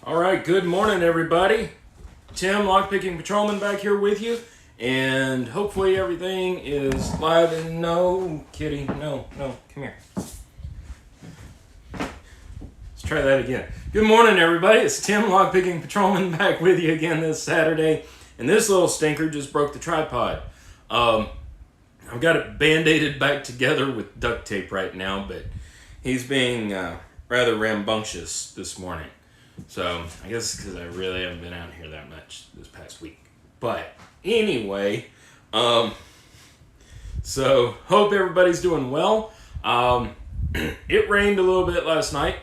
All right, good morning, everybody. Tim, lockpicking patrolman, back here with you, and hopefully everything is live. And no, kitty, no, come here. Let's try that again. Good morning, everybody. It's Tim, lockpicking patrolman, back with you again this Saturday, and this little stinker just broke the tripod. I've got it band-aided back together with duct tape right now, but he's being rather rambunctious this morning. So, I guess it's because I really haven't been out here that much this past week. But, anyway, so, hope everybody's doing well. It rained a little bit last night,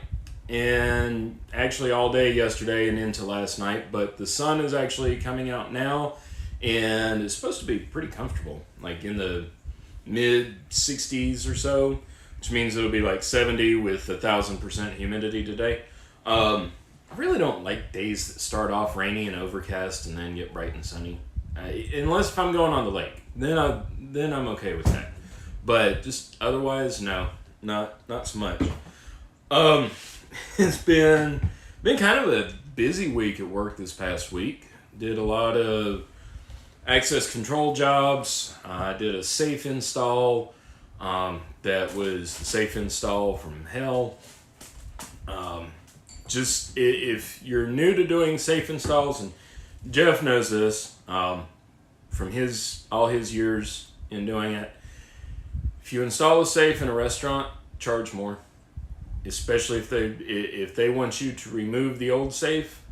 and actually all day yesterday and into last night, but the sun is actually coming out now, and it's supposed to be pretty comfortable, like in the mid-60s or so, which means it'll be like 70 with 1,000% humidity today. I really don't like days that start off rainy and overcast and then get bright and sunny. Unless if I'm going on the lake, then I'm okay with that. But just otherwise, no, not so much. It's been kind of a busy week at work this past week. Did a lot of access control jobs. I did a safe install that was the safe install from hell. Just if you're new to doing safe installs, and Jeff knows this from all his years in doing it, if you install a safe in a restaurant, charge more. Especially if they want you to remove the old safe,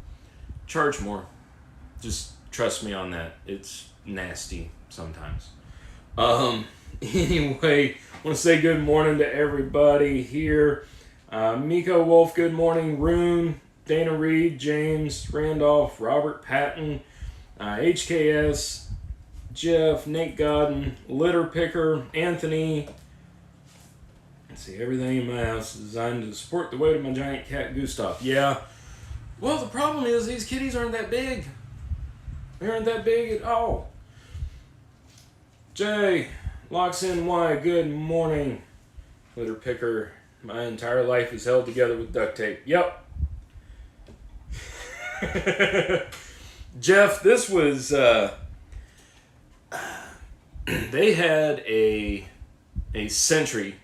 charge more. Just trust me on that. It's nasty sometimes. Anyway, I want to say good morning to everybody here. Miko Wolf, good morning. Rune, Dana Reed, James, Randolph, Robert Patton, HKS, Jeff, Nate Godden, Litter Picker, Anthony. Let's see, everything in my house is designed to support the weight of my giant cat, Gustav. Yeah. Well, the problem is these kitties aren't that big. They aren't that big at all. Jay, Locks NY, good morning. Litter Picker. My entire life is held together with duct tape. Yep. Jeff, this was, they had a sentry,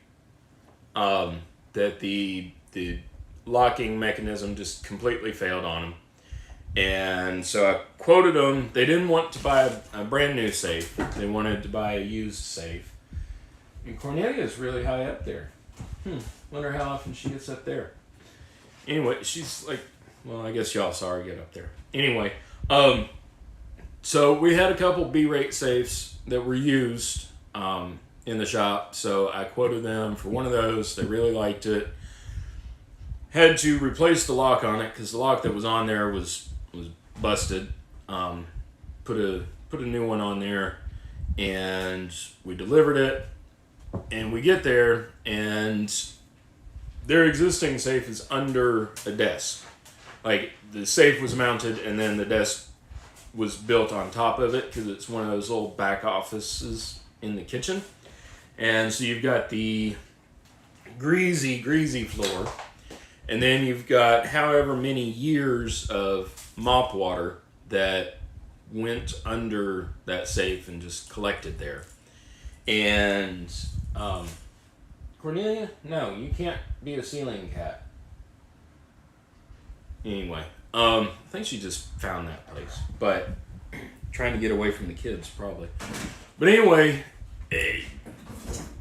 that the locking mechanism just completely failed on them. And so I quoted them. They didn't want to buy a brand new safe. They wanted to buy a used safe. And Cornelia's really high up there. Wonder how often she gets up there. Anyway, she's like, well, I guess y'all saw her get up there. Anyway, so we had a couple B-rate safes that were used in the shop. So I quoted them for one of those. They really liked it. Had to replace the lock on it because the lock that was on there was busted. Put a new one on there, and we delivered it. And we get there, and their existing safe is under a desk. Like, the safe was mounted, and then the desk was built on top of it, because it's one of those little back offices in the kitchen. And so you've got the greasy floor, and then you've got however many years of mop water that went under that safe and just collected there. And Cornelia, no, you can't be a ceiling cat. Anyway, I think she just found that place, but trying to get away from the kids probably. But anyway,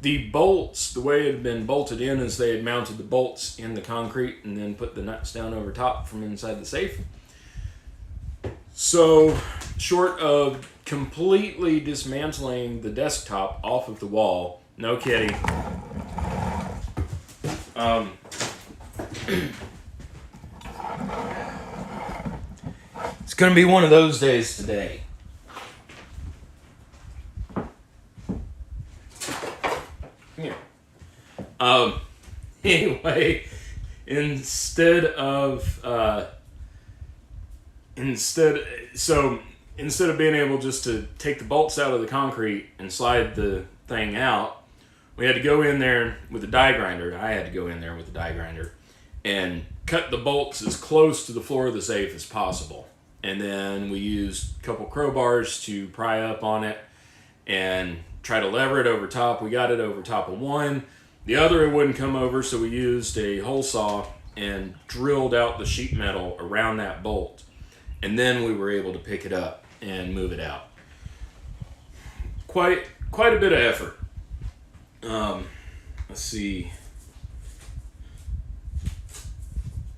the bolts, the way it had been bolted in is they had mounted the bolts in the concrete and then put the nuts down over top from inside the safe. So, short of completely dismantling the desktop off of the wall, no kidding. It's gonna be one of those days today. Here. Anyway, instead of being able just to take the bolts out of the concrete and slide the thing out, we had to go in there with a die grinder. I had to go in there with a die grinder and cut the bolts as close to the floor of the safe as possible. And then we used a couple crowbars to pry up on it and try to lever it over top. We got it over top of one. The other it wouldn't come over, so we used a hole saw and drilled out the sheet metal around that bolt. And then we were able to pick it up and move it out. Quite a bit of effort. Let's see.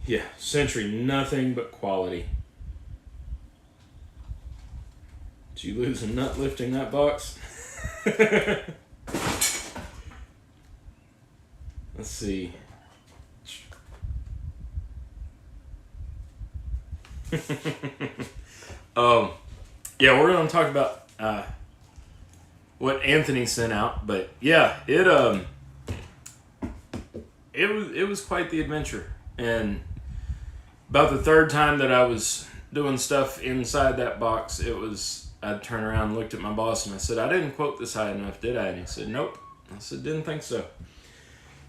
Yeah, Century, nothing but quality. Did you lose a nut lifting that box? Let's see. Yeah, we're going to talk about what Anthony sent out, but yeah, it was quite the adventure. And about the third time that I was doing stuff inside that box, I'd turn around and looked at my boss and I said, I didn't quote this high enough, did I? And he said, nope. I said, didn't think so.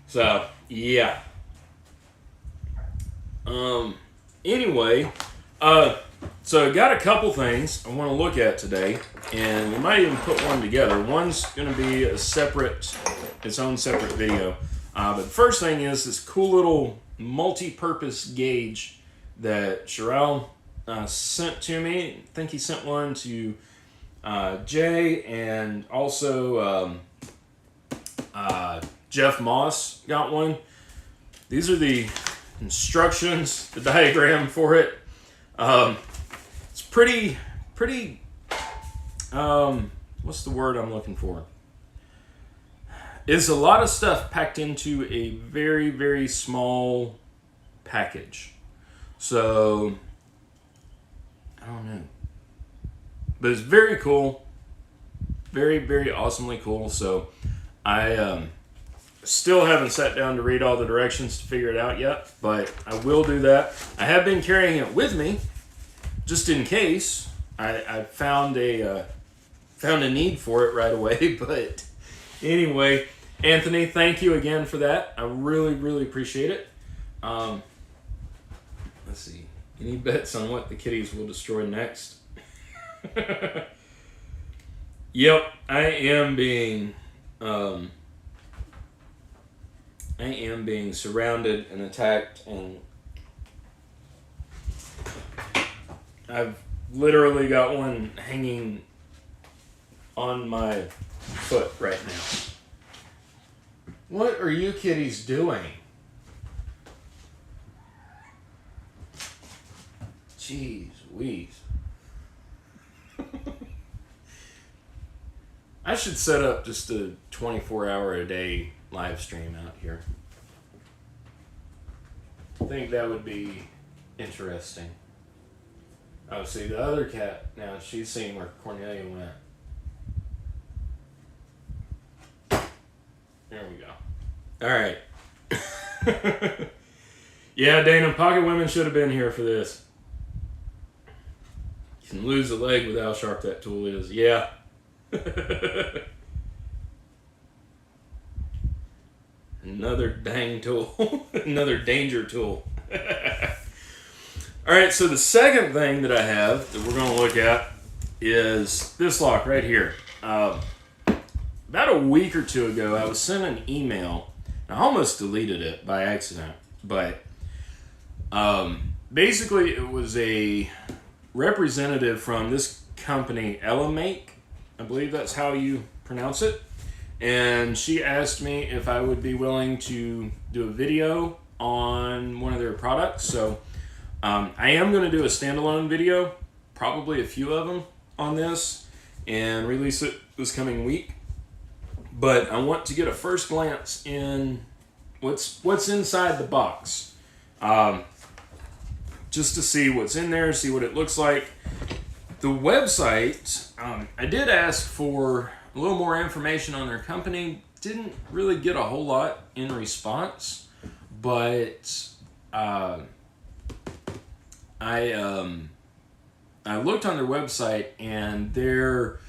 So, yeah. Anyway, so I got a couple things I want to look at today, and we might even put one together. One's going to be its own separate video. But the first thing is this cool little multi-purpose gauge that Sherelle sent to me. I think he sent one to Jay, and also Jeff Moss got one. These are the instructions, the diagram for it. It's pretty, what's the word I'm looking for? It's a lot of stuff packed into a very, very small package. So, I don't know. But it's very cool. Very, very awesomely cool. So, I still haven't sat down to read all the directions to figure it out yet, but I will do that. I have been carrying it with me, just in case. I found a need for it right away, but anyway, Anthony, thank you again for that. I really, really appreciate it. Let's see. Any bets on what the kitties will destroy next? Yep, I am being surrounded and attacked, and I've literally got one hanging on my foot right now. What are you kitties doing? Jeez Louise. I should set up just a 24-hour-a-day live stream out here. I think that would be interesting. Oh, see, the other cat, now she's seeing where Cornelia went. There we go. All right. Yeah, Dana, Pocket Women should have been here for this. You can lose a leg with how sharp that tool is. Yeah. Another dang tool. Another danger tool. All right, so the second thing that I have that we're going to look at is this lock right here. About a week or two ago, I was sent an email. I almost deleted it by accident, but basically it was a representative from this company, Elamake. I believe that's how you pronounce it. And she asked me if I would be willing to do a video on one of their products. So I am going to do a standalone video, probably a few of them on this, and release it this coming week. But I want to get a first glance in what's inside the box. Just to see what's in there, see what it looks like. The website, I did ask for a little more information on their company. Didn't really get a whole lot in response, but I looked on their website, and their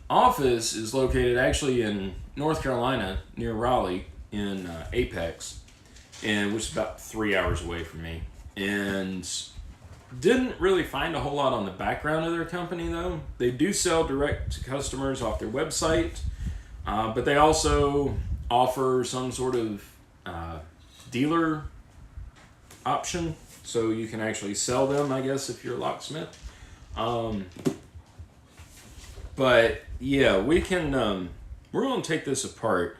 office is located actually in North Carolina, near Raleigh, in Apex. and which is about 3 hours away from me. And didn't really find a whole lot on the background of their company, though. They do sell direct to customers off their website, but they also offer some sort of dealer option, so you can actually sell them, I guess, if you're a locksmith. But yeah, we can. We're going to take this apart.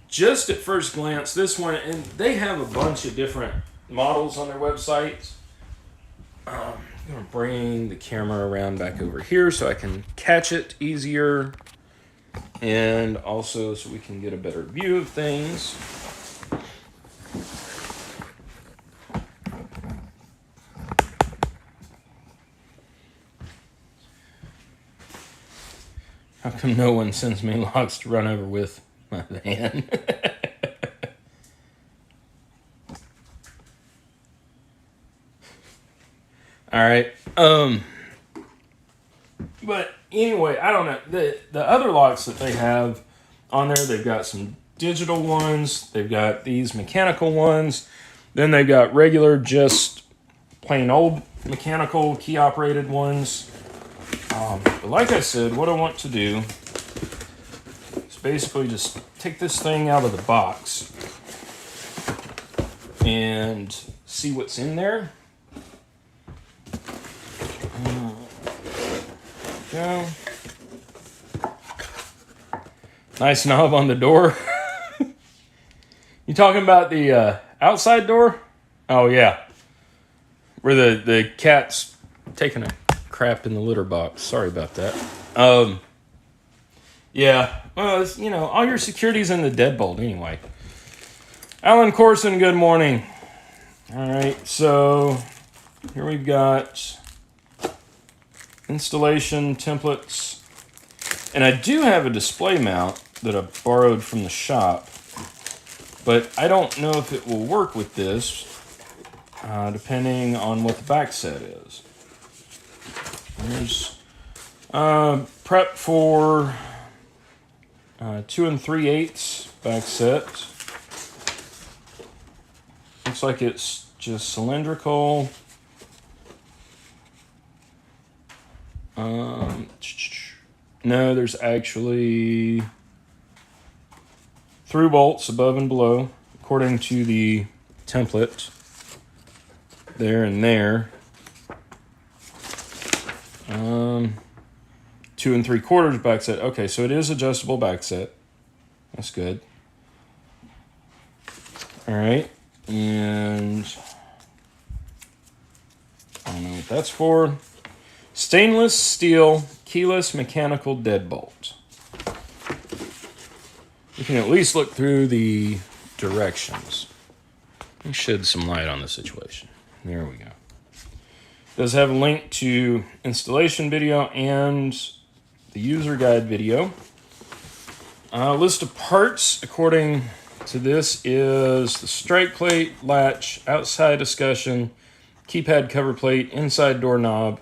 Just at first glance, this one, and they have a bunch of different models on their website. I'm going to bring the camera around back over here so I can catch it easier, and also so we can get a better view of things. How come no one sends me locks to run over with my van? All right. But anyway, I don't know. The other locks that they have on there, they've got some digital ones. They've got these mechanical ones. Then they've got regular, just plain old mechanical key-operated ones. But like I said, what I want to do is basically just take this thing out of the box and see what's in there. Go. Nice knob on the door. You talking about the outside door? Oh yeah, where the cat's taking a crap in the litter box. Sorry about that. Yeah, well, it's, all your security's in the deadbolt anyway. Alan Corson, good morning. All right, so here we've got installation templates, and I do have a display mount that I borrowed from the shop, but I don't know if it will work with this, depending on what the back set is. There's prep for 2 3/8 back set. Looks like it's just cylindrical. No, there's actually through bolts above and below, according to the template. There and there. 2 3/4 back set. Okay, so it is adjustable back set. That's good. All right, and I don't know what that's for. Stainless steel keyless mechanical deadbolt. You can at least look through the directions. Let me shed some light on the situation. There we go. It does have a link to installation video and the user guide video. List of parts according to this is the strike plate, latch, outside discussion, keypad cover plate, inside doorknob,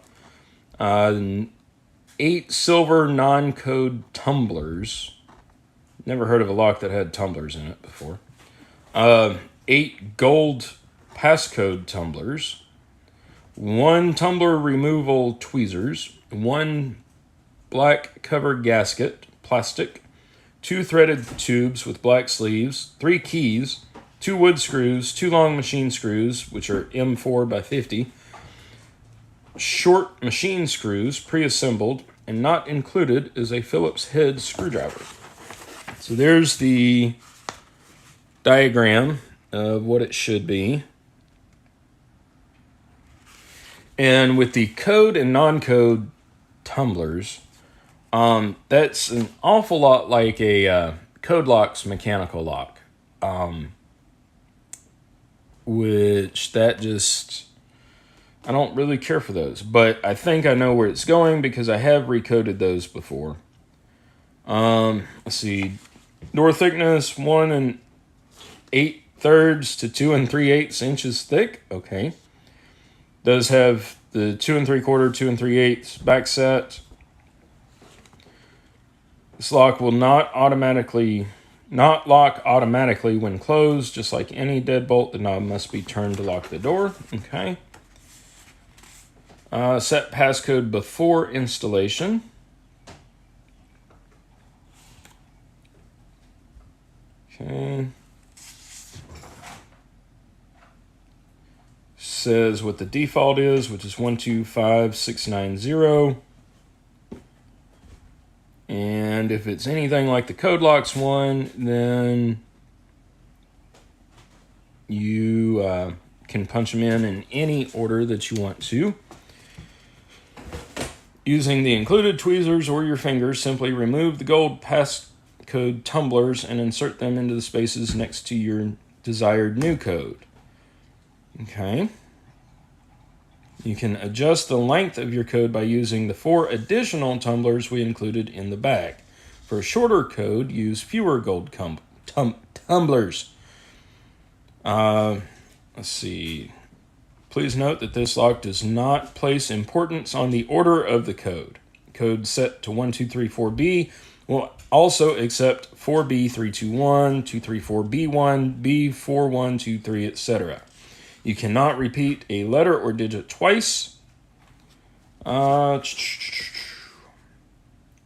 8 silver non-code tumblers. Never heard of a lock that had tumblers in it before. 8 gold passcode tumblers. 1 tumbler removal tweezers. 1 black cover gasket, plastic. 2 threaded tubes with black sleeves. 3 keys. 2 wood screws. 2 long machine screws, which are M4 by 50. Short machine screws, pre-assembled, and not included is a Phillips head screwdriver. So there's the diagram of what it should be. And with the code and non-code tumblers, that's an awful lot like a Code Lock's mechanical lock, which that just... I don't really care for those, but I think I know where it's going because I have recoded those before. Let's see. Door thickness, 1 8/3 to 2 3/8 inches thick. Okay. Does have the 2 3/4, 2 3/8 back set. This lock will not automatically Not lock automatically when closed. Just like any deadbolt, the knob must be turned to lock the door. Okay. Set passcode before installation. Okay. Says what the default is, which is 125690. And if it's anything like the code locks one, then you can punch them in any order that you want to. Using the included tweezers or your fingers, simply remove the gold passcode tumblers and insert them into the spaces next to your desired new code. Okay. You can adjust the length of your code by using the 4 additional tumblers we included in the bag. For a shorter code, use fewer gold tumblers. Let's see. Please note that this lock does not place importance on the order of the code. Code set to 1234B will also accept 4B321, 234B1, B4123, etc. You cannot repeat a letter or digit twice.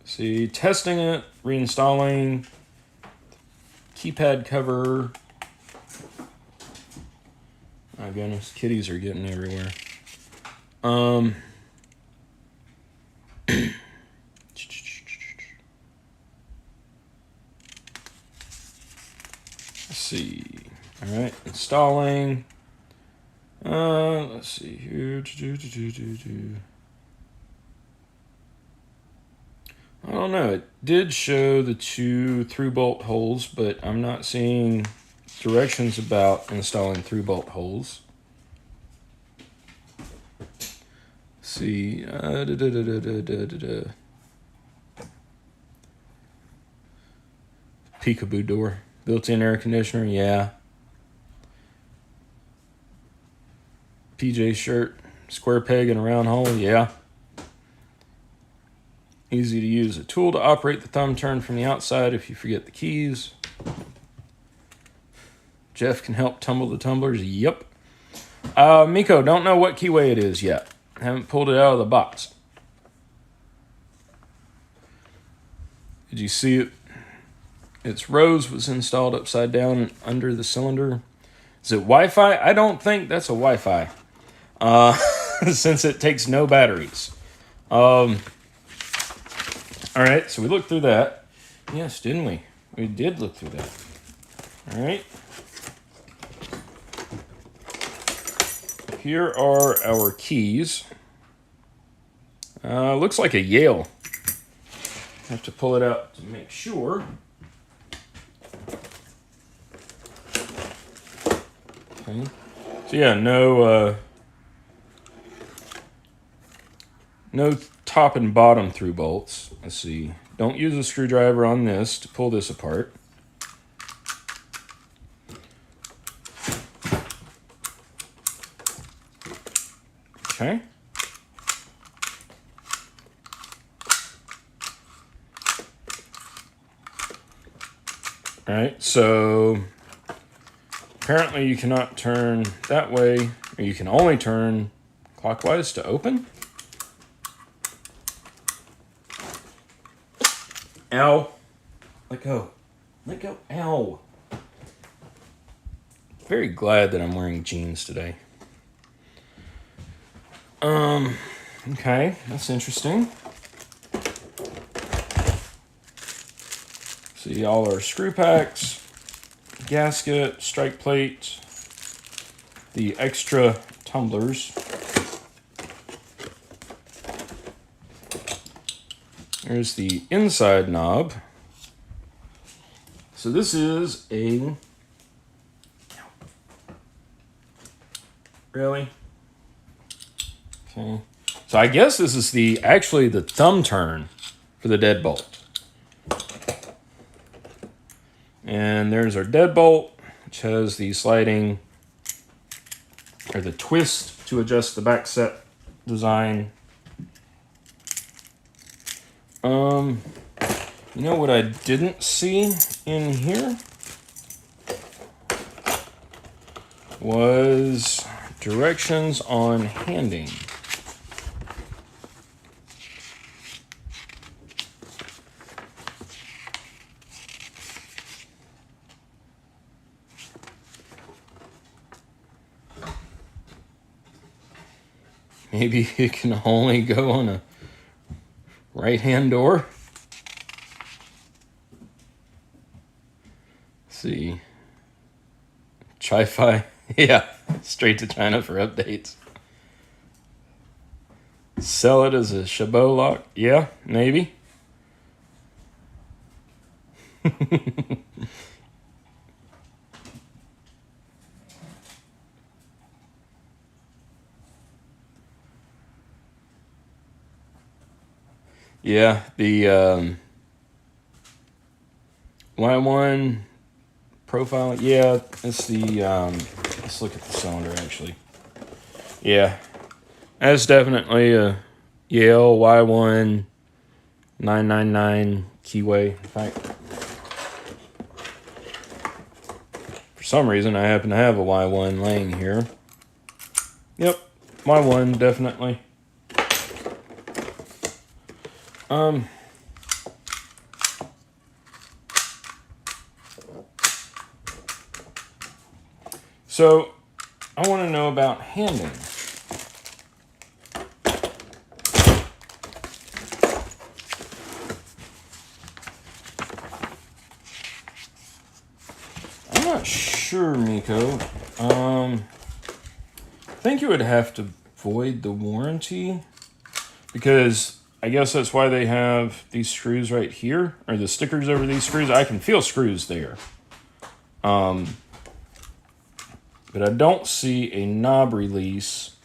See, testing it, reinstalling, keypad cover. My goodness, kitties are getting everywhere. Let's see. All right, installing. Let's see here. I don't know. It did show the 2 through-bolt holes, but I'm not seeing directions about installing through-bolt holes. Let's see. Peekaboo door. Built-in air conditioner, yeah. PJ shirt, square peg and a round hole, yeah. Easy to use. A tool to operate the thumb turn from the outside if you forget the keys. Jeff can help tumble the tumblers, yep. Miko, don't know what keyway it is yet. Haven't pulled it out of the box. Did you see it? Its rose was installed upside down under the cylinder. Is it Wi-Fi? I don't think that's a Wi-Fi. Since it takes no batteries. All right, so we looked through that. Yes, didn't we? We did look through that. All right. Here are our keys. Looks like a Yale. Have to pull it out to make sure. Okay. So yeah, no top and bottom through bolts. Let's see. Don't use a screwdriver on this to pull this apart. Okay. All right, so apparently you cannot turn that way, or you can only turn clockwise to open. Ow. Let go. Let go. Ow. Very glad that I'm wearing jeans today. Okay, that's interesting. See all our screw packs, gasket, strike plate, the extra tumblers. There's the inside knob. So this is a... Really? Okay. So I guess this is actually the thumb turn for the deadbolt. And there's our deadbolt, which has the sliding, or the twist to adjust the back set design. You know what I didn't see in here was directions on handing. Maybe it can only go on a right-hand door. Let's see. Chi-Fi. Yeah, straight to China for updates. Sell it as a Chabot lock. Yeah, maybe. Yeah, the Y1 profile. Yeah, it's the let's look at the cylinder actually. Yeah, that's definitely a Yale Y1 999 keyway. In fact, for some reason I happen to have a Y1 laying here. Yep, Y1 definitely. So I want to know about handing. I'm not sure, Miko. I think you would have to void the warranty because I guess that's why they have these screws right here, or the stickers over these screws. I can feel screws there. But I don't see a knob release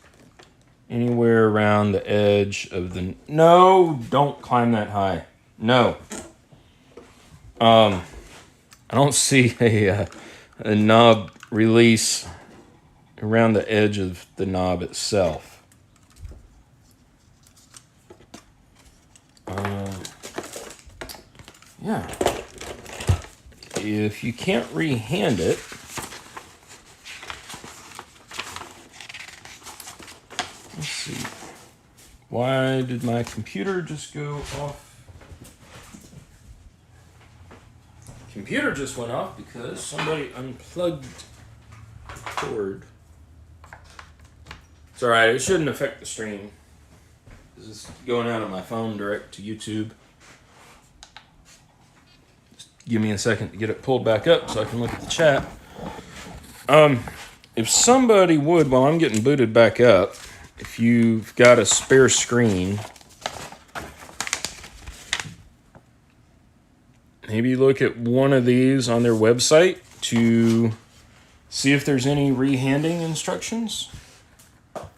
anywhere around the edge of the... No, don't climb that high. No. I don't see a knob release around the edge of the knob itself. Yeah. If you can't rehand it, let's see. Why did my computer just go off? Computer just went off because somebody unplugged the cord. It's alright, it shouldn't affect the stream. This is going out on my phone direct to YouTube. Just give me a second to get it pulled back up so I can look at the chat. If somebody would, while I'm getting booted back up, if you've got a spare screen, maybe look at one of these on their website to see if there's any rehanding instructions. Let's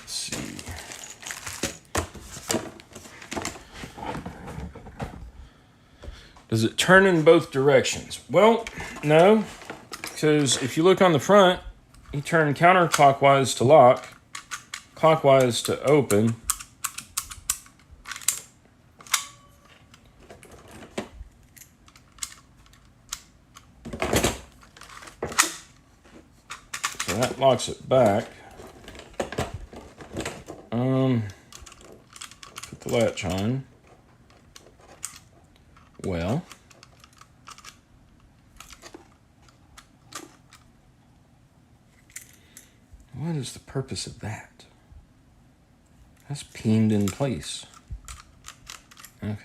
see. Does it turn in both directions? Well, no, because if you look on the front, you turn counterclockwise to lock, clockwise to open. So that locks it back. Put the latch on. Well, what is the purpose of that? That's pinned in place. Okay.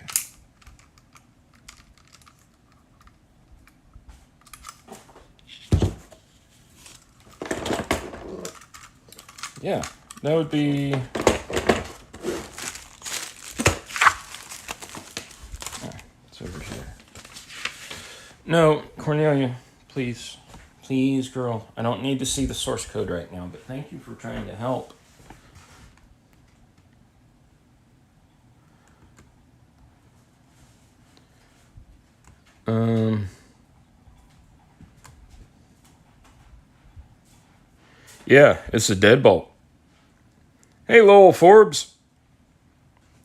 Yeah, that would be... Oh, it's over here. No, Cornelia, please. Please, girl. I don't need to see the source code right now, but thank you for trying to help. Yeah, it's a deadbolt. Hey, Lowell Forbes.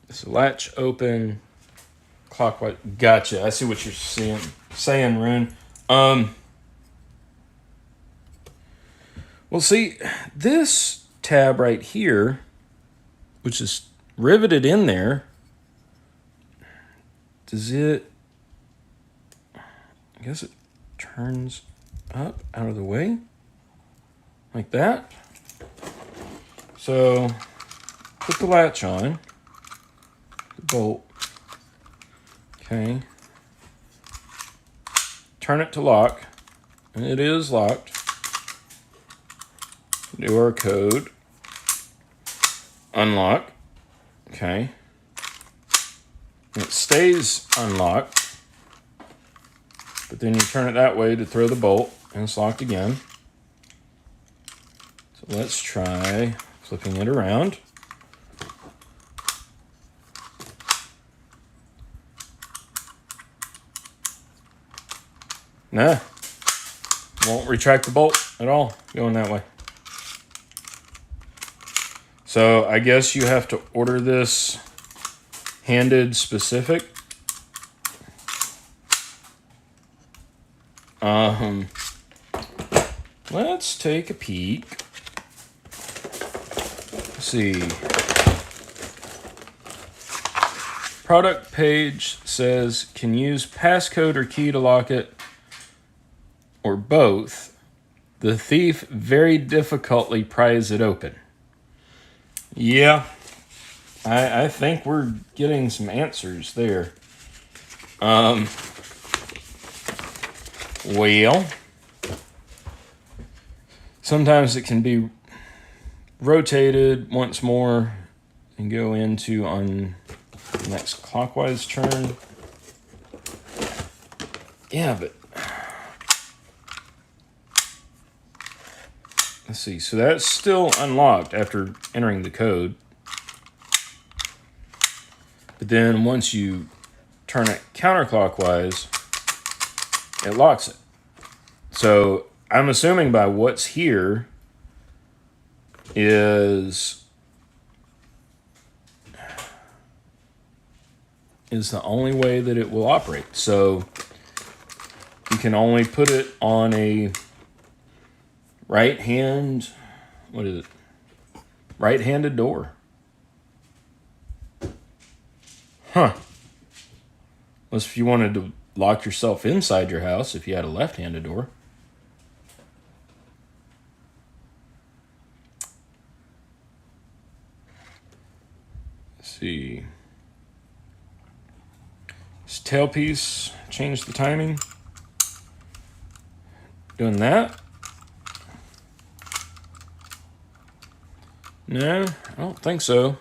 It's a latch open clockwise. Gotcha. I see what you're saying, Rune. Well, see, this tab right here, which is riveted in there, does it, I guess it turns up out of the way, like that. So, put the latch on, the bolt, okay, turn it to lock, and it is locked. Do our code, unlock, okay, and it stays unlocked, but then you turn it that way to throw the bolt, and it's locked again. So let's try flipping it around. Nah, won't retract the bolt at all going that way. So I guess you have to order this handed specific. Let's take a peek. Let's see. Product page says can use passcode or key to lock it, or both. The thief very difficultly pries it open. Yeah, I think we're getting some answers there. Well, sometimes it can be rotated once more and go into on the next clockwise turn. Yeah, but let's see. So that's still unlocked after entering the code. But then once you turn it counterclockwise, it locks it. So I'm assuming by what's here is the only way that it will operate. So you can only put it on a right-handed door. Huh. Unless if you wanted to lock yourself inside your house if you had a left-handed door. Let's see. This tailpiece, change the timing. Doing that. No, I don't think so.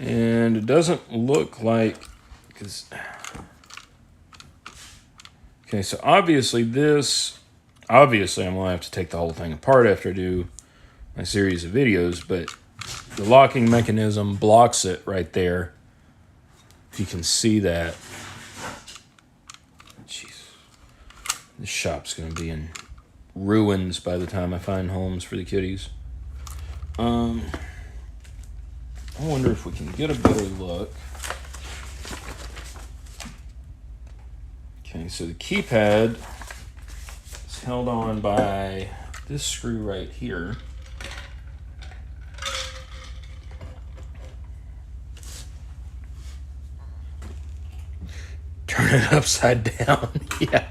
And it doesn't look like, because, okay, so obviously I'm going to have to take the whole thing apart after I do my series of videos, but the locking mechanism blocks it right there. If you can see that. Jeez. This shop's going to be in ruins by the time I find homes for the kitties. I wonder if we can get a better look. Okay, so the keypad is held on by this screw right here. Turn it upside down. Yeah.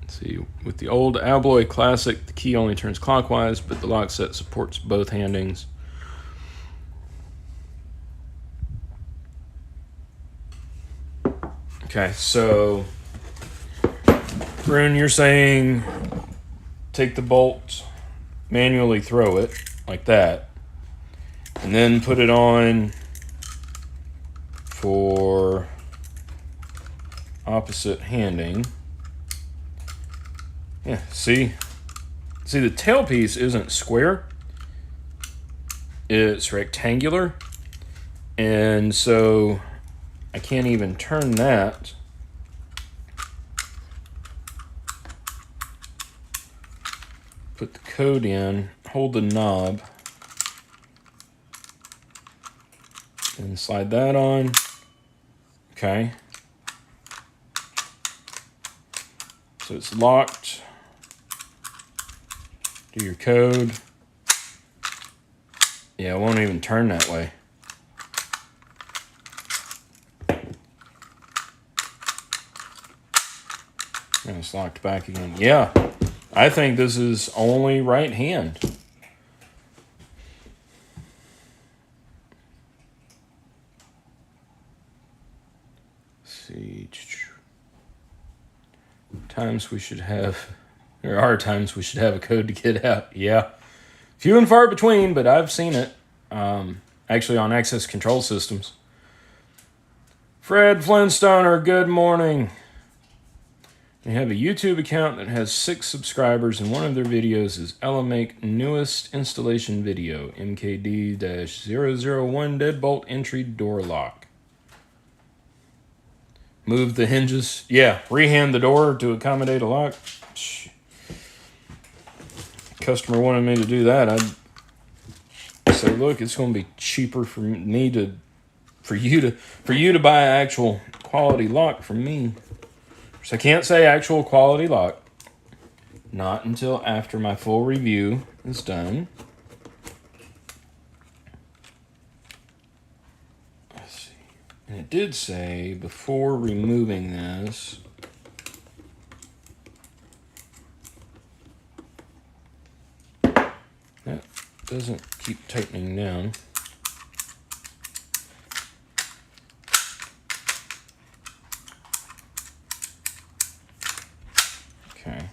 See, with the old Alloy Classic, the key only turns clockwise, but the lock set supports both handings. Okay, so Rune, you're saying take the bolt, manually throw it like that, and then put it on for opposite handing. Yeah, see the tailpiece isn't square, it's rectangular, and so I can't even turn that put the code in, hold the knob, and slide that on. Okay. So it's locked. Do your code. Yeah, it won't even turn that way. And it's locked back again. Yeah, I think this is only right hand. Let's see. Times we should have, there are times we should have a code to get out. Yeah. Few and far between, but I've seen it. Actually on access control systems. Fred Flintstoner, good morning. They have a YouTube account that has 6 subscribers, and one of their videos is LMake newest installation video, MKD-001 deadbolt entry door lock. Move the hinges. Yeah, rehand the door to accommodate a lock. Customer wanted me to do that. I'd say, look, it's going to be cheaper for me to, for you to buy an actual quality lock from me. So I can't say actual quality lock. Not until after my full review is done. Let's see. And it did say before removing this, that doesn't keep tightening down. Okay.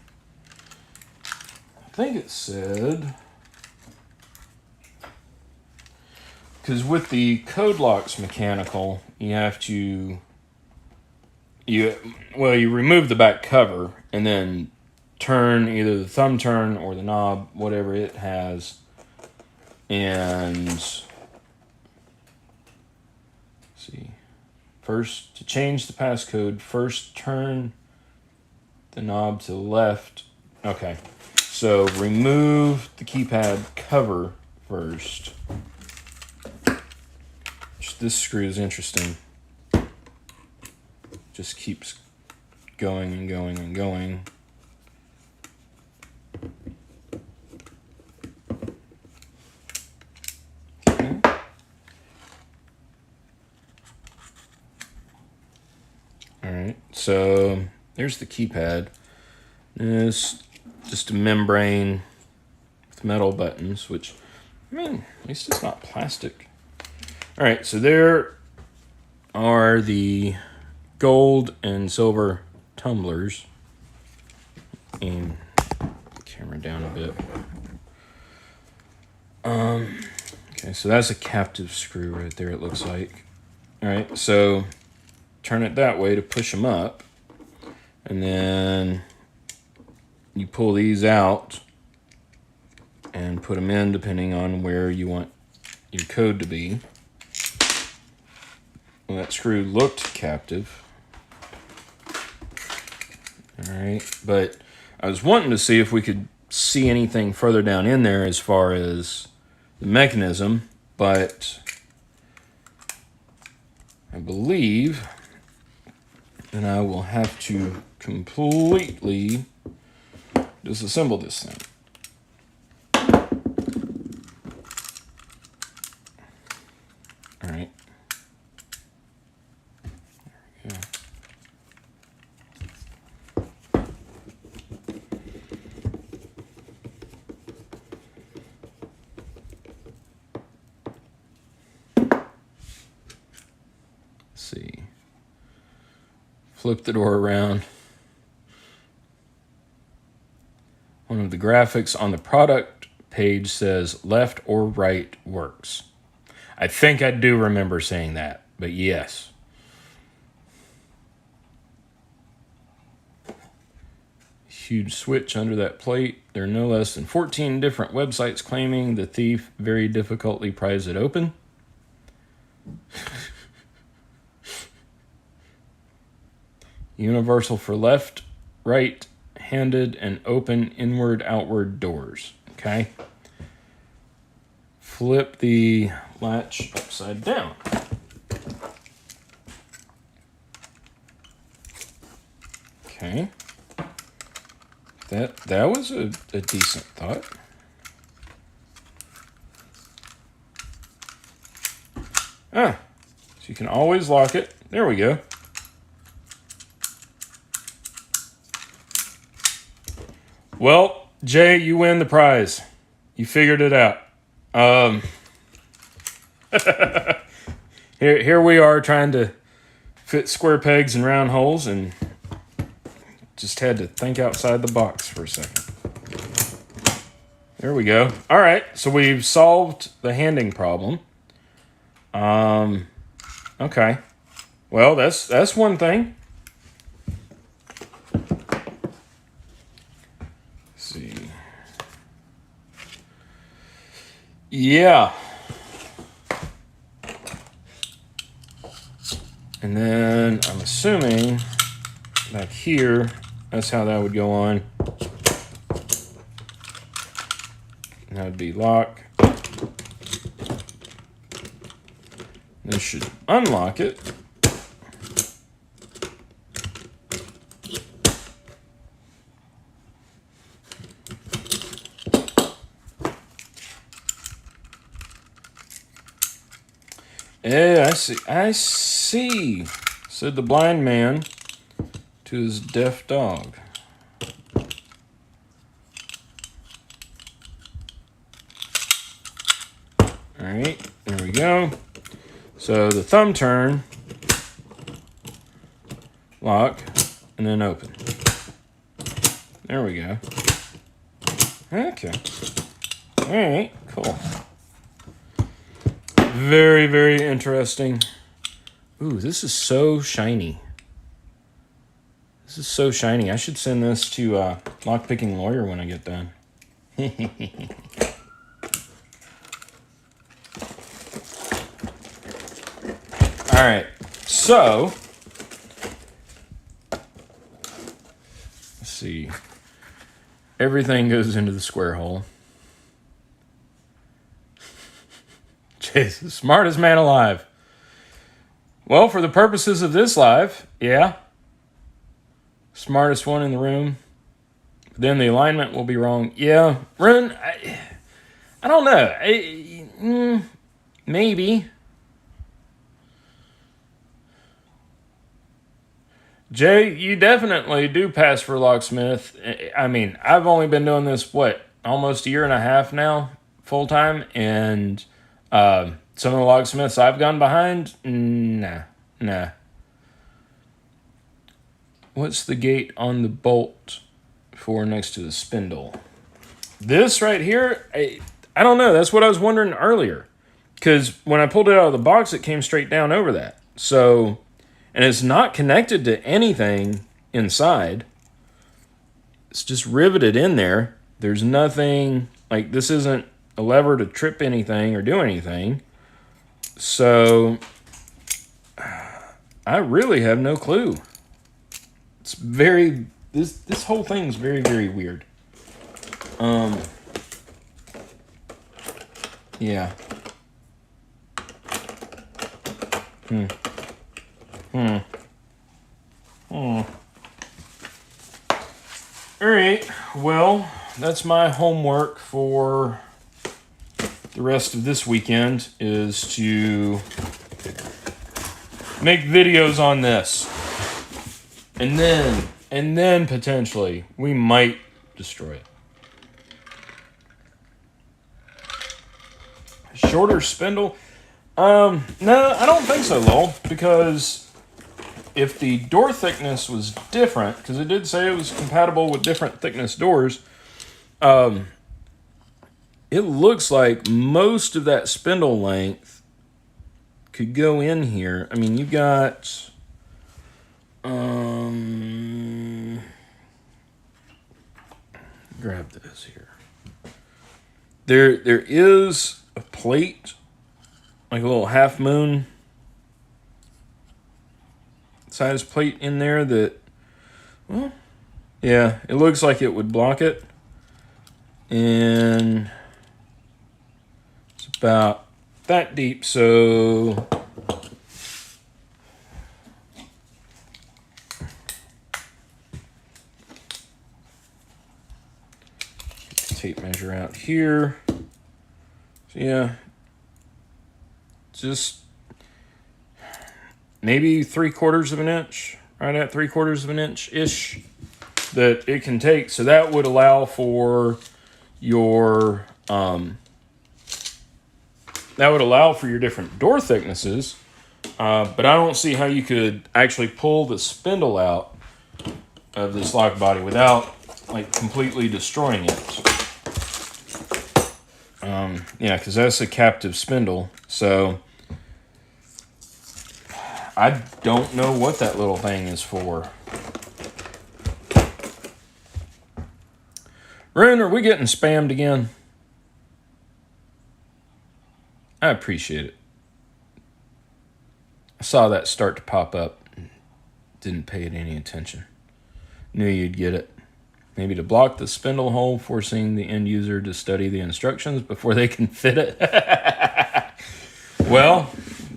I think it said, because with the code locks mechanical, you have to, you remove the back cover and then turn either the thumb turn or the knob, whatever it has, and see, first to change the passcode, first turn the knob to the left. Okay, so remove the keypad cover first. This screw is interesting. Just keeps going and going and going. Okay. All right, so there's the keypad. It's just a membrane with metal buttons, which, I mean, at least it's not plastic. All right, so there are the gold and silver tumblers. And the camera down a bit. Okay, so that's a captive screw right there, it looks like. All right, so turn it that way to push them up. And then you pull these out and put them in depending on where you want your code to be. Well, that screw looked captive. All right, but I was wanting to see if we could see anything further down in there as far as the mechanism, but I believe that I will have to completely disassemble this thing. All right. There we go. Let's see. Flip the door around. One of the graphics on the product page says left or right works. I think I do remember saying that, but yes. Huge switch under that plate. There are no less than 14 different websites claiming the thief very difficultly pries it open. Universal for left, right handed and open inward-outward doors. Okay? Flip the latch upside down. Okay. That was a decent thought. So you can always lock it. There we go. Well, Jay, you win the prize. You figured it out. Here we are trying to fit square pegs in round holes, and just had to think outside the box for a second. There we go. All right, so we've solved the handing problem. Okay. Well, that's one thing. Let's see. Yeah. And then I'm assuming back here, that's how that would go on. And that would be lock. This should unlock it. Yeah, I see, said the blind man to his deaf dog. All right, there we go. So the thumb turn, lock, and then open. There we go. Okay. All right, cool. Very, very interesting. Ooh, this is so shiny. This is so shiny. I should send this to Lockpicking Lawyer when I get done. All right, so let's see. Everything goes into the square hole. Jay's the smartest man alive. Well, for the purposes of this live, yeah. Smartest one in the room. Then the alignment will be wrong. Yeah, Run. I don't know. Maybe. Jay, you definitely do pass for locksmith. I mean, I've only been doing this, almost a year and a half now, full time, and some of the locksmiths I've gone behind, nah. What's the gate on the bolt for next to the spindle? This right here, I don't know. That's what I was wondering earlier. Because when I pulled it out of the box, it came straight down over that. So, and it's not connected to anything inside. It's just riveted in there. There's nothing, like this isn't a lever to trip anything or do anything. So, I really have no clue. It's very, this whole thing's very, very weird. Yeah. Alright, well, that's my homework for the rest of this weekend is to make videos on this. And then potentially we might destroy it. Shorter spindle? No, I don't think so, Lowell, because if the door thickness was different, because it did say it was compatible with different thickness doors, it looks like most of that spindle length could go in here. I mean, you've got, grab this here. There is a plate, like a little half moon size plate in there that, well, Yeah, it looks like it would block it. And it's about that deep, so tape measure out here. So yeah, just maybe 3/4 of an inch, right at 3/4 of an inch ish that it can take. So that would allow for your different door thicknesses, but I don't see how you could actually pull the spindle out of this lock body without like completely destroying it. Yeah, because that's a captive spindle, so I don't know what that little thing is for. Rune, are we getting spammed again? I appreciate it. I saw that start to pop up. Didn't pay it any attention. Knew you'd get it. Maybe to block the spindle hole, forcing the end user to study the instructions before they can fit it. Well,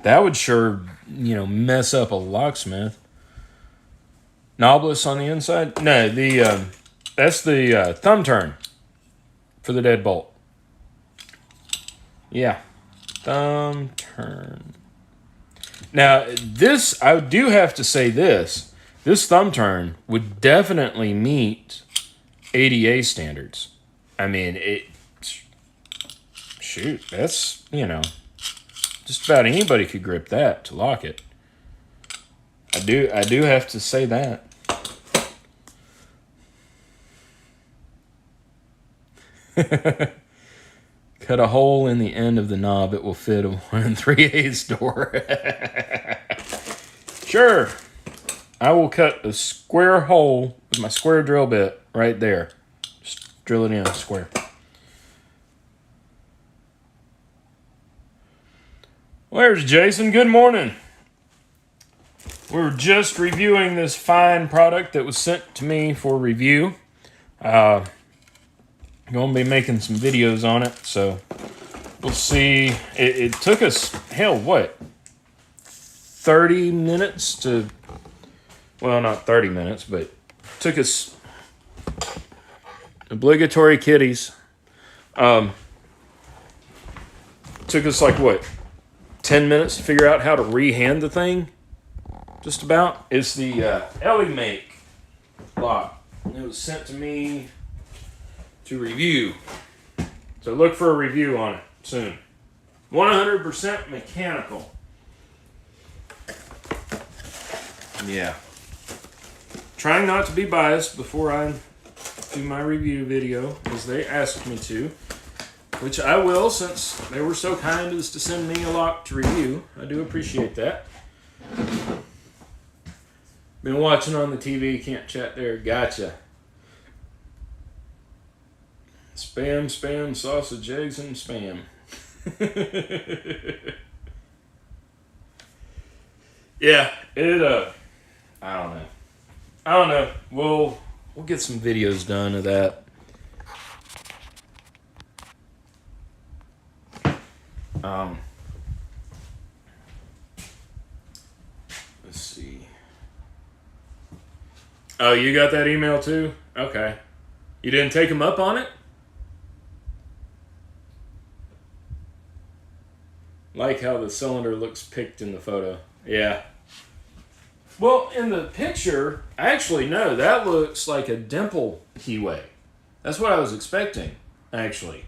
that would sure, mess up a locksmith. Knobless on the inside? No, that's the thumb turn for the deadbolt. Yeah, thumb turn. Now, this, I do have to say this thumb turn would definitely meet ADA standards. I mean, shoot, that's, just about anybody could grip that to lock it. I do have to say that. Cut a hole in the end of the knob, it will fit a 1 3/8 door. Sure. I will cut a square hole with my square drill bit right there. Just drill it in a square. Well, there's Jason. Good morning. We're just reviewing this fine product that was sent to me for review. I'm going to be making some videos on it, so we'll see. It took us, 30 minutes to... Well, not 30 minutes, but took us obligatory kitties. Took us 10 minutes to figure out how to rehand the thing. Just about. It's the Ellie Make lock. It was sent to me to review. So look for a review on it soon. 100% mechanical. Yeah. Trying not to be biased before I do my review video, as they asked me to, which I will, since they were so kind as to send me a lock to review. I do appreciate that. Been watching on the TV, can't chat there. Gotcha. Spam, spam, sausage, eggs, and spam. Yeah, I don't know. We'll get some videos done of that. Let's see. Oh, you got that email too? Okay. You didn't take him up on it? Like how the cylinder looks picked in the photo. Yeah. Well, in the picture, actually, no, that looks like a dimple keyway. That's what I was expecting, actually.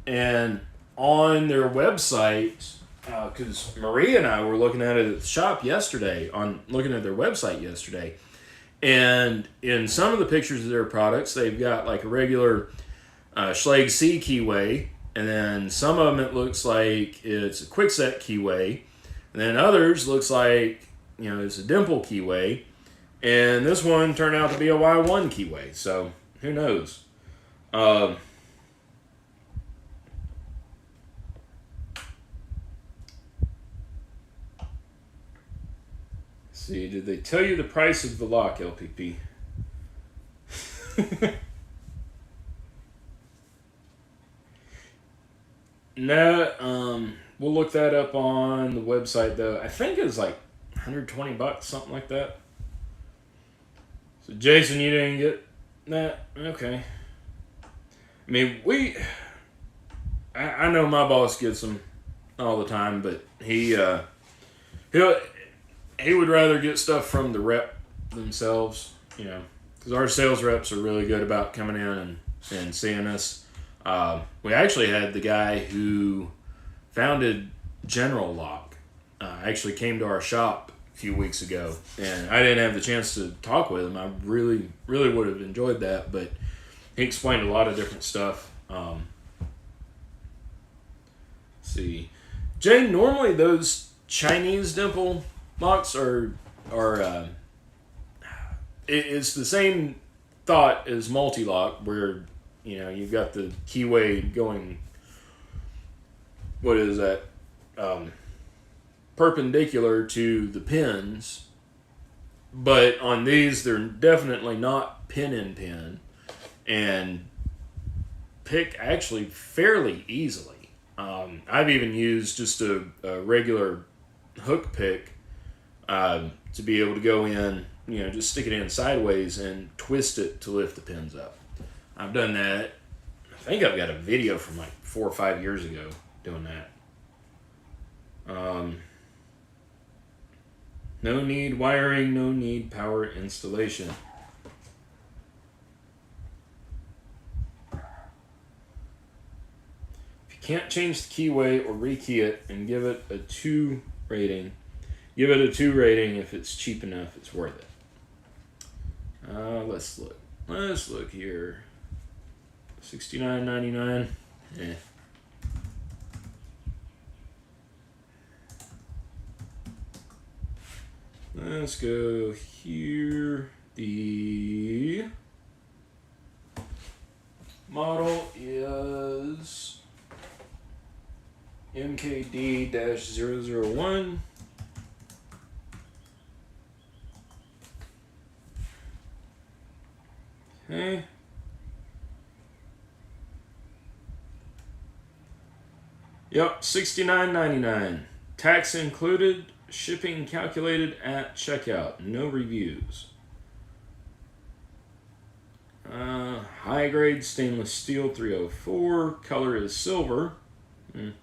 And on their website, because Maria and I were looking at it at the shop yesterday, looking at their website yesterday, and in some of the pictures of their products, they've got like a regular Schlage C keyway, and then some of them it looks like it's a quickset keyway, and then others looks like, it's a dimple keyway, and this one turned out to be a Y1 keyway, so who knows. See, did they tell you the price of the lock, LPP? No, we'll look that up on the website though. I think it was like $120, something like that. So Jason, you didn't get that? Okay. I mean, I know my boss gets them all the time, but he would rather get stuff from the rep themselves, because our sales reps are really good about coming in and seeing us. We actually had the guy who founded General Lock actually came to our shop a few weeks ago, and I didn't have the chance to talk with him. I really, really would have enjoyed that, but he explained a lot of different stuff. Let's see, Jay, normally those Chinese dimple locks it's the same thought as multi-lock, where you've got the keyway going, what is that, perpendicular to the pins, but on these they're definitely not pin in pin and pick actually fairly easily. I've even used just a regular hook pick to be able to go in, just stick it in sideways and twist it to lift the pins up. I've done that. I think I've got a video from like 4 or 5 years ago doing that. No need wiring, no need power installation. If you can't change the keyway or rekey it and give it a 2 rating, give it a 2 rating. If it's cheap enough, it's worth it. Let's look. Let's look here. $69.99. Eh. Let's go here. The model is MKD-001. Okay. Yep, $69.99. Tax included. Shipping calculated at checkout. No reviews. High grade stainless steel 304. Color is silver. Let's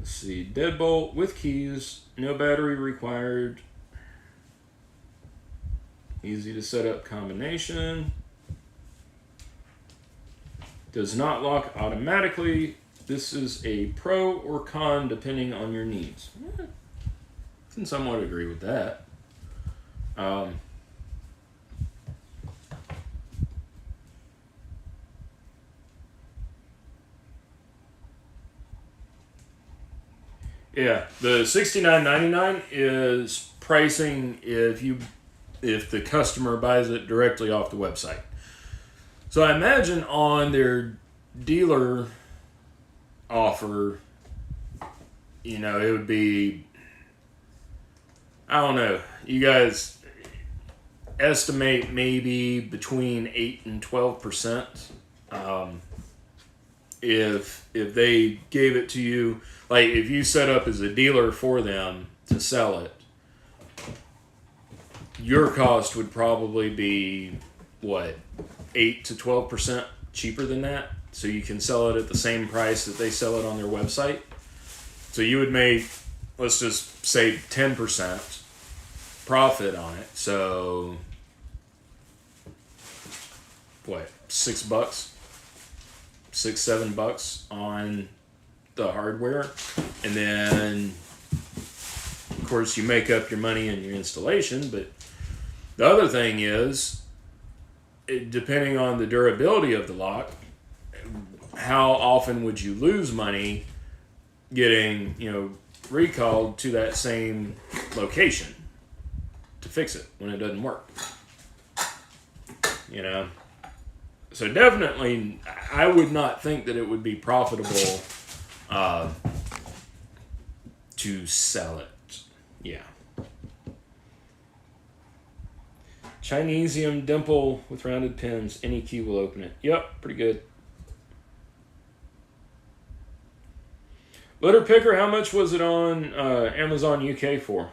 see. Deadbolt with keys. No battery required. Easy to set up combination. Does not lock automatically. This is a pro or con depending on your needs. I can somewhat agree with that. Yeah, the $69.99 is pricing if the customer buys it directly off the website. So I imagine on their dealer offer, it would be, I don't know, you guys estimate maybe between 8 and 12%. If they gave it to you, like if you set up as a dealer for them to sell it, your cost would probably be 8 to 12% cheaper than that. So you can sell it at the same price that they sell it on their website. So you would make, let's just say 10% profit on it. So $6, $7 on the hardware. And then of course you make up your money in your installation. But the other thing is, depending on the durability of the lock, how often would you lose money getting, recalled to that same location to fix it when it doesn't work? So definitely, I would not think that it would be profitable to sell it. Yeah. Chinesium dimple with rounded pins. Any key will open it. Yep, pretty good. Litter picker, how much was it on Amazon UK for?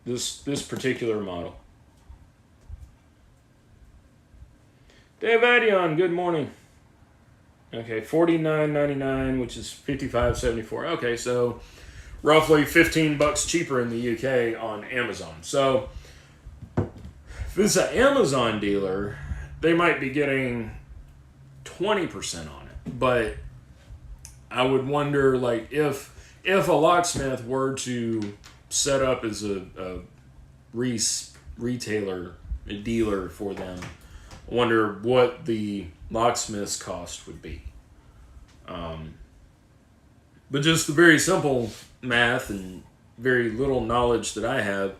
This particular model. Dave Adion, good morning. Okay, $49.99, which is $55.74. Okay, so roughly $15 cheaper in the UK on Amazon. So if it's an Amazon dealer, they might be getting 20% on it. But I would wonder, like, if a locksmith were to set up as a retailer, a dealer for them, I wonder what the locksmith's cost would be. But just the very simple math and very little knowledge that I have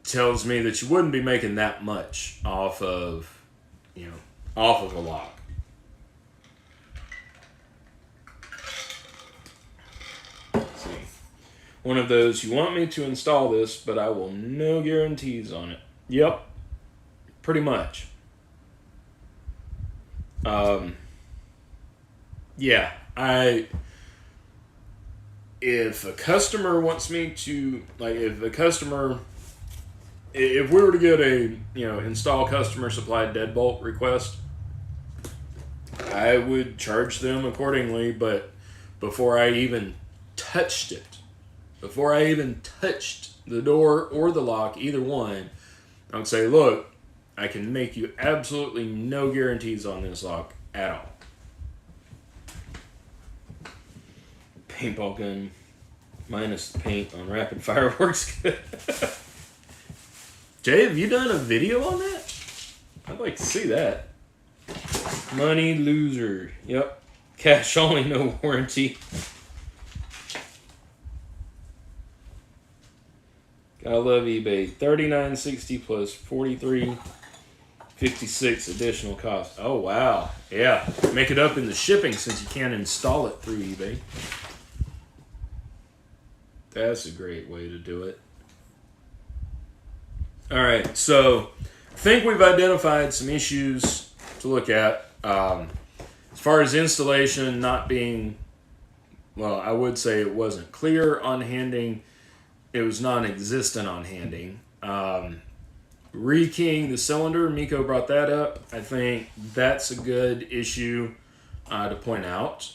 tells me that you wouldn't be making that much off of a lock. Let's see. One of those, you want me to install this, but I will no guarantees on it. Yep. Pretty much. Yeah, if a customer wants me to, like, if we were to get a, install customer supplied deadbolt request, I would charge them accordingly, but before I even touched it, before I even touched the door or the lock, either one, I would say, look, I can make you absolutely no guarantees on this lock at all. Paintball gun minus the paint on rapid fireworks. Jay, have you done a video on that? I'd like to see that. Money loser. Yep. Cash only, no warranty. Gotta love eBay. $39.60 plus $43.56 additional cost. Oh wow. Yeah. Make it up in the shipping since you can't install it through eBay. That's a great way to do it. All right, so I think we've identified some issues to look at. As far as installation not being, well, I would say it wasn't clear on handing. It was non-existent on handing. Rekeying the cylinder, Miko brought that up. I think that's a good issue to point out.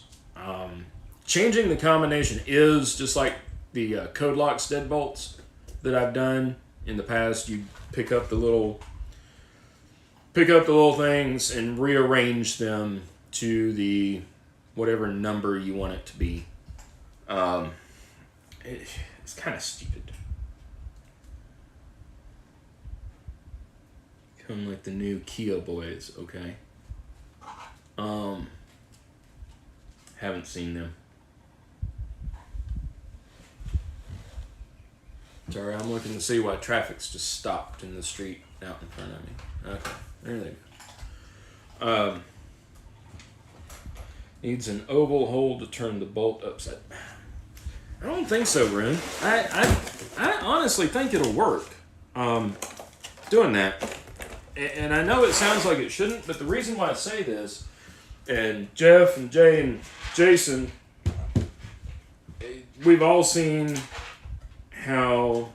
Changing the combination is just like the code locks deadbolts that I've done in the past. You pick up the little things and rearrange them to the whatever number you want it to be. It's kind of stupid. Kind of like the new Kia boys, okay? Haven't seen them. Sorry, I'm looking to see why traffic's just stopped in the street out in front of me. Okay, there they go. Needs an oval hole to turn the bolt upside. I don't think so, Rune. I honestly think it'll work. Doing that. And I know it sounds like it shouldn't, but the reason why I say this, and Jeff and Jay and Jason, we've all seen how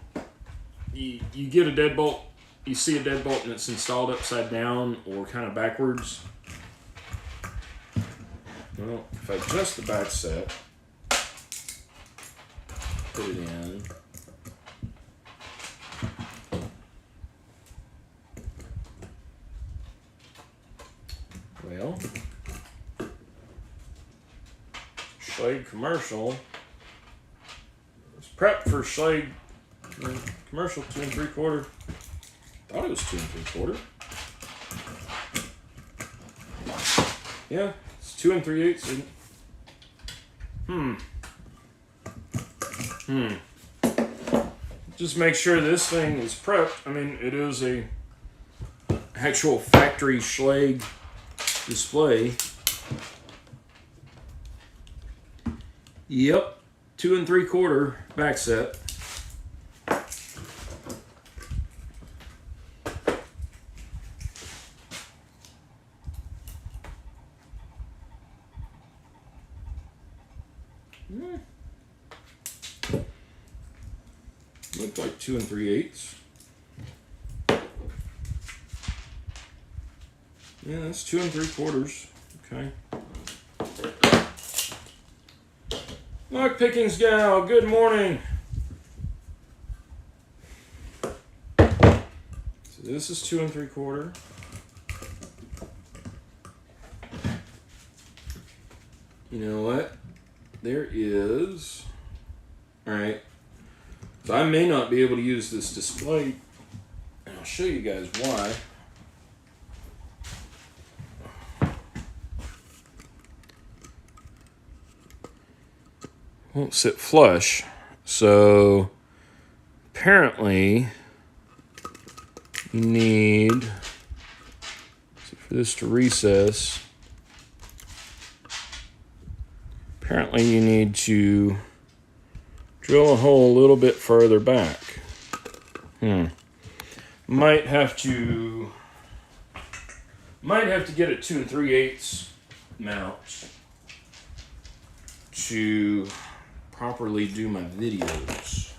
you get a deadbolt, you see a deadbolt and it's installed upside down or kind of backwards. Well, if I adjust the back set, put it in. Well, Schlage Commercial is prepped for Schlage Commercial 2 3/4. Thought it was 2 3/4. Yeah, it's 2 3/8. Just make sure this thing is prepped. I mean, it is a actual factory Schlage display. Yep, 2 3/4 back set. Look like 2 3/8. Yeah, that's 2 3/4. Okay. Lockpicking's gal, good morning. So this is 2 3/4. You know what? There is. Alright. So I may not be able to use this display. And I'll show you guys why. Won't sit flush. So apparently you need, for this to recess, apparently you need to drill a hole a little bit further back. Might have to get a 2 3/8 mount to properly do my videos.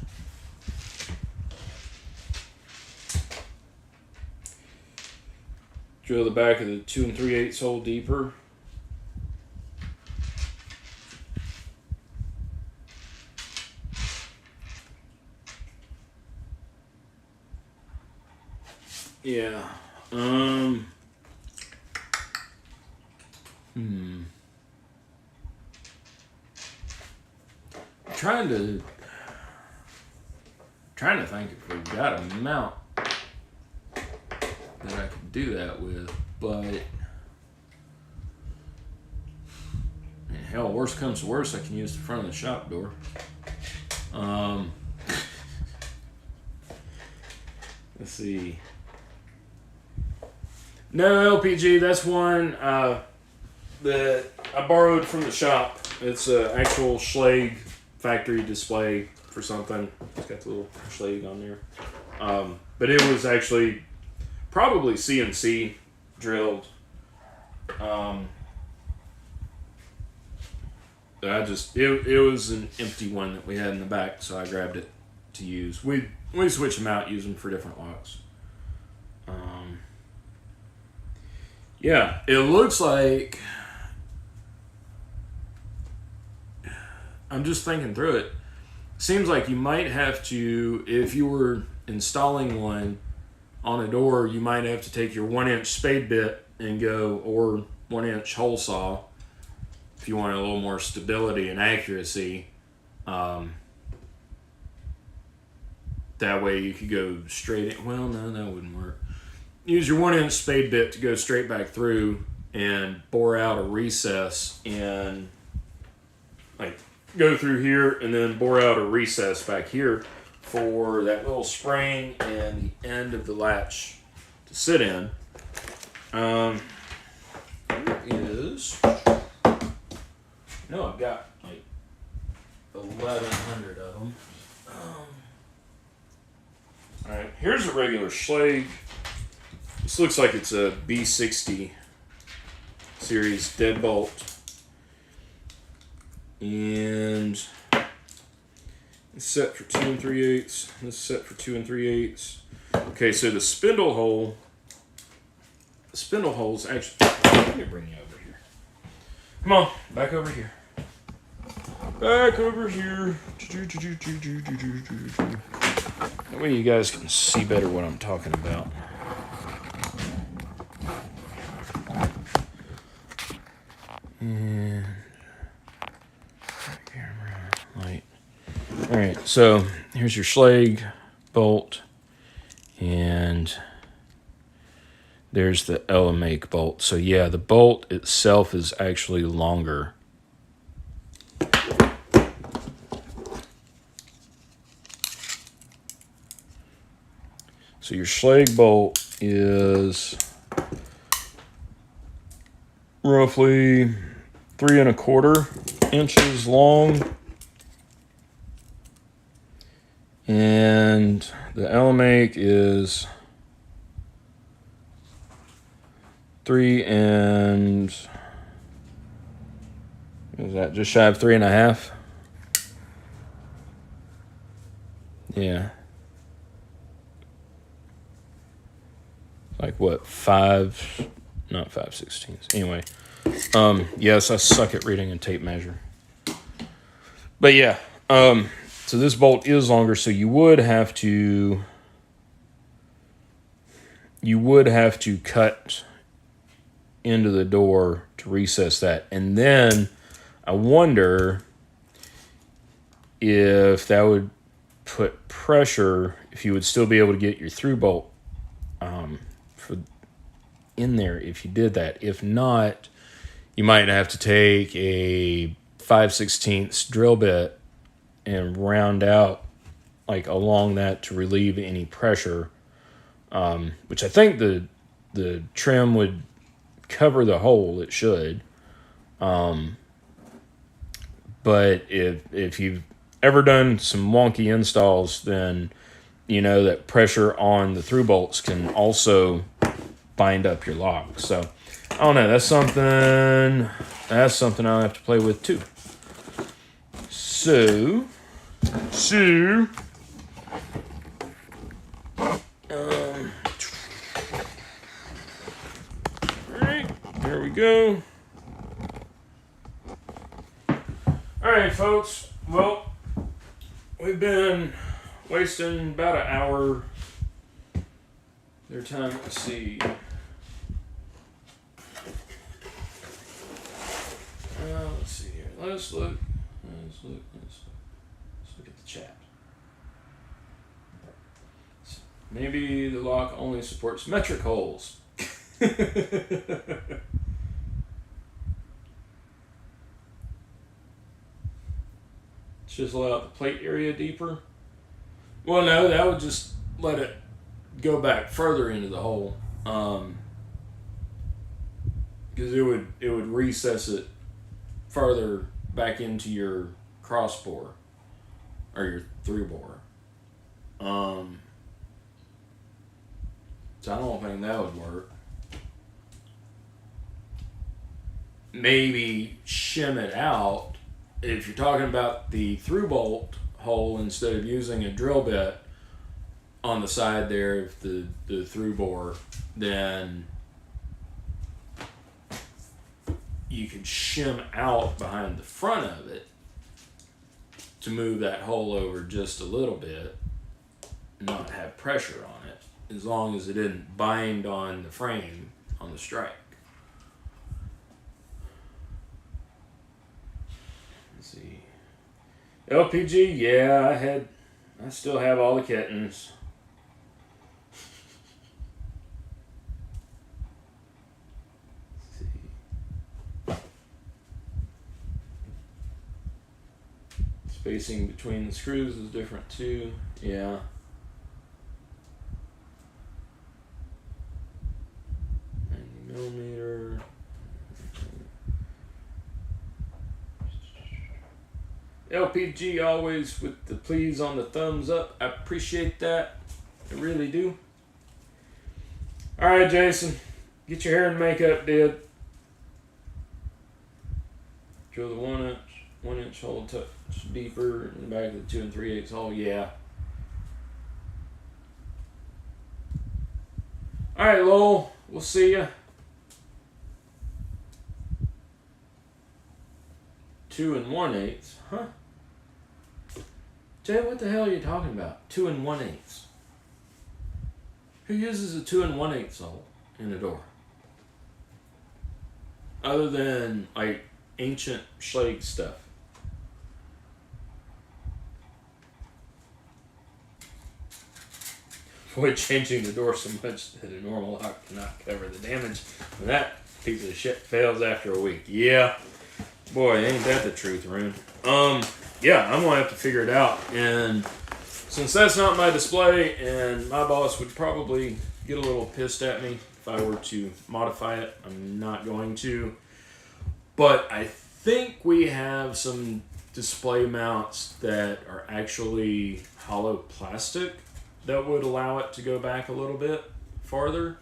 Drill the back of the 2 3/8 hole deeper. Yeah. Trying to think if we've got a mount that I could do that with, but hell, worst comes to worst, I can use the front of the shop door. Let's see. No, LPG, that's one that I borrowed from the shop. It's an actual Schlage factory display for something. It's got the little Schlage on there. But it was actually probably CNC drilled. It was an empty one that we had in the back, so I grabbed it to use. We switch them out, use them for different locks. Yeah, it looks like, I'm just thinking through it. Seems like you might have to, if you were installing one on a door, you might have to take your 1-inch spade bit and go, or 1-inch hole saw, if you want a little more stability and accuracy. That way you could go straight in. Well, no, that wouldn't work. Use your 1-inch spade bit to go straight back through and bore out a recess and like go through here and then bore out a recess back here for that little spring and the end of the latch to sit in. There is, I've got like 1,100 of them. All right, here's a regular Schlage. This looks like it's a B60 series deadbolt. And it's set for 2 3/8. This is set for 2 3/8. Okay, so the spindle hole's actually, let me bring you over here. Come on, back over here. Back over here. That way you guys can see better what I'm talking about. And camera, light. All right, so here's your Schlage bolt, and there's the LMake bolt. So yeah, the bolt itself is actually longer. So your Schlage bolt is roughly 3 1/4 inches long, and the LMake is 3 and, is that just shy of 3 1/2? Yeah. Like what, 5, not 5/16. Anyway. Yes, I suck at reading a tape measure. But yeah, so this bolt is longer, so you would have to cut into the door to recess that. And then I wonder if that would put pressure, if you would still be able to get your through bolt in there if you did that. If not, you might have to take a 5/16 drill bit and round out like along that to relieve any pressure, which I think the trim would cover the hole. It should. But if you've ever done some wonky installs, then you know that pressure on the through bolts can also bind up your lock. So I don't know. That's something I'll have to play with too. So alright, there we go. Alright, folks. Well, we've been wasting about an hour their time. Let's see. Let's see here. Let's look at the chat. Maybe the lock only supports metric holes. Chisel out the plate area deeper. Well, no, that would just let it go back further into the hole. Because it would recess it further back into your cross bore or your through bore. So I don't think that would work. Maybe shim it out if you're talking about the through bolt hole instead of using a drill bit on the side there of the through bore, then you can shim out behind the front of it to move that hole over just a little bit and not have pressure on it, as long as it didn't bind on the frame on the strike. Let's see. LPG, yeah, I still have all the kittens. Spacing between the screws is different too. Yeah. Millimeter. LPG always with the please on the thumbs up. I appreciate that. I really do. Alright, Jason. Get your hair and makeup did. Drill the 1 inch hole touch deeper in the back of the 2 3/8 hole. Yeah. Alright, Lowell. We'll see ya. 2 1/8, huh? Jay, what the hell are you talking about? 2 1/8. Who uses a 2 1/8 hole in a door? Other than like ancient Schlage stuff. Avoid changing the door so much that a normal lock cannot cover the damage when that piece of shit fails after a week. Yeah. Boy, ain't that the truth, Rune. Yeah, I'm gonna have to figure it out. And since that's not my display, and my boss would probably get a little pissed at me if I were to modify it, I'm not going to. But I think we have some display mounts that are actually hollow plastic that would allow it to go back a little bit farther.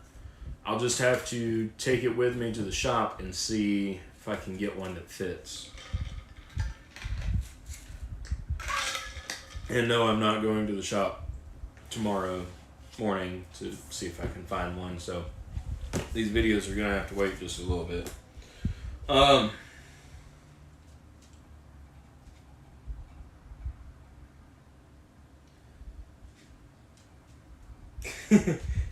I'll just have to take it with me to the shop and see if I can get one that fits. And no, I'm not going to the shop tomorrow morning to see if I can find one. So these videos are going to have to wait just a little bit.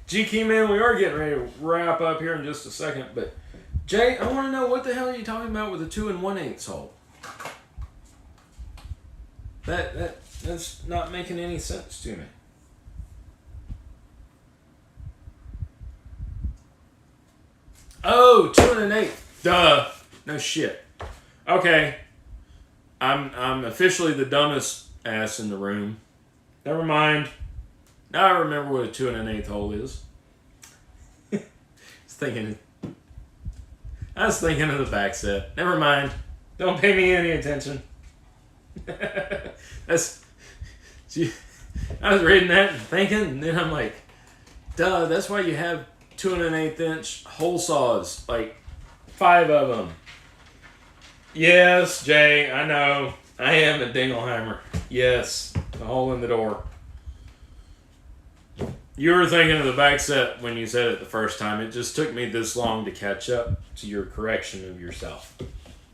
GK man, we are getting ready to wrap up here in just a second, but Jay, I want to know what the hell are you talking about with a 2 1/8 hole? That's not making any sense to me. Oh, 2 1/8. Duh. No shit. Okay. I'm officially the dumbest ass in the room. Never mind. Now I remember what a 2 1/8 hole is. I was thinking of the back set. Never mind. Don't pay me any attention. I was reading that and thinking, and then I'm like, duh, that's why you have 2 1/8 inch hole saws, like 5 of them. Yes, Jay, I know. I am a dingleheimer. Yes, the hole in the door. You were thinking of the back set when you said it the first time. It just took me this long to catch up to your correction of yourself.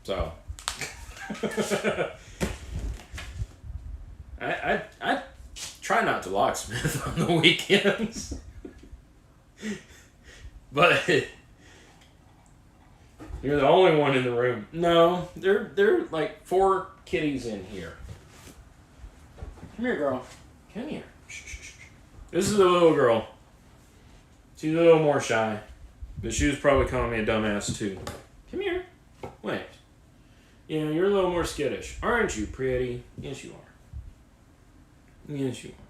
So, I try not to locksmith on the weekends. But you're the only one in the room. No, there are like 4 kitties in here. Come here, girl. Come here. This is a little girl. She's a little more shy. But she was probably calling me a dumbass too. Come here. Wait. Yeah, you're a little more skittish. Aren't you, pretty? Yes, you are. Yes, you are.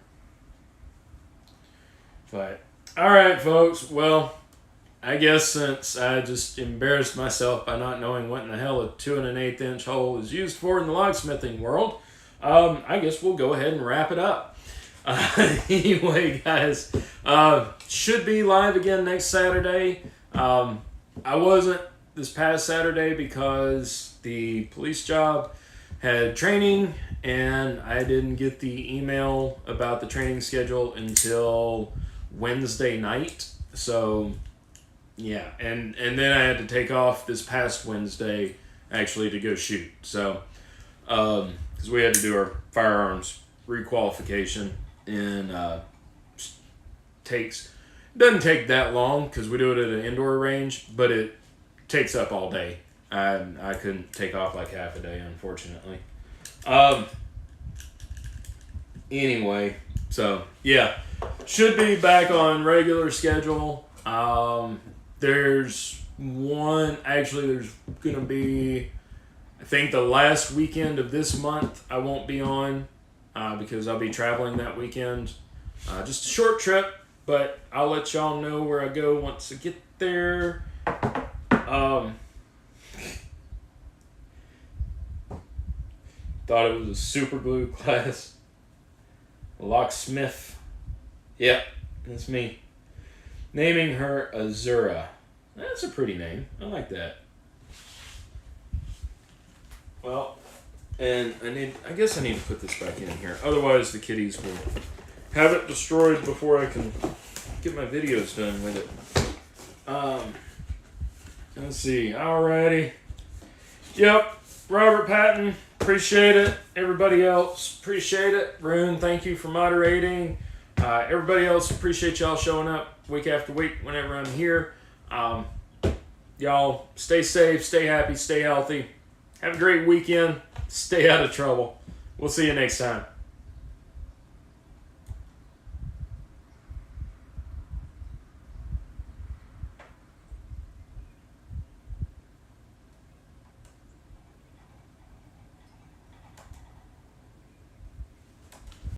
But, alright, folks. Well, I guess since I just embarrassed myself by not knowing what in the hell a 2 1/8 inch hole is used for in the locksmithing world, I guess we'll go ahead and wrap it up. Anyway, guys, should be live again next Saturday. I wasn't this past Saturday because the police job had training and I didn't get the email about the training schedule until Wednesday night. So, yeah, and then I had to take off this past Wednesday actually to go shoot. So, because we had to do our firearms requalification. And doesn't take that long because we do it at an indoor range, but it takes up all day. I couldn't take off like half a day, unfortunately. Anyway, so yeah, should be back on regular schedule. There's gonna be, I think the last weekend of this month I won't be on. Because I'll be traveling that weekend. Just a short trip, but I'll let y'all know where I go once I get there. Thought it was a super glue class. Locksmith. Yep, that's me. Naming her Azura. That's a pretty name. I like that. Well, and I guess I need to put this back in here. Otherwise, the kitties will have it destroyed before I can get my videos done with it. Let's see. Alrighty. Yep. Robert Patton, appreciate it. Everybody else, appreciate it. Rune, thank you for moderating. Everybody else, appreciate y'all showing up week after week whenever I'm here. Y'all, stay safe, stay happy, stay healthy. Have a great weekend. Stay out of trouble. We'll see you next time.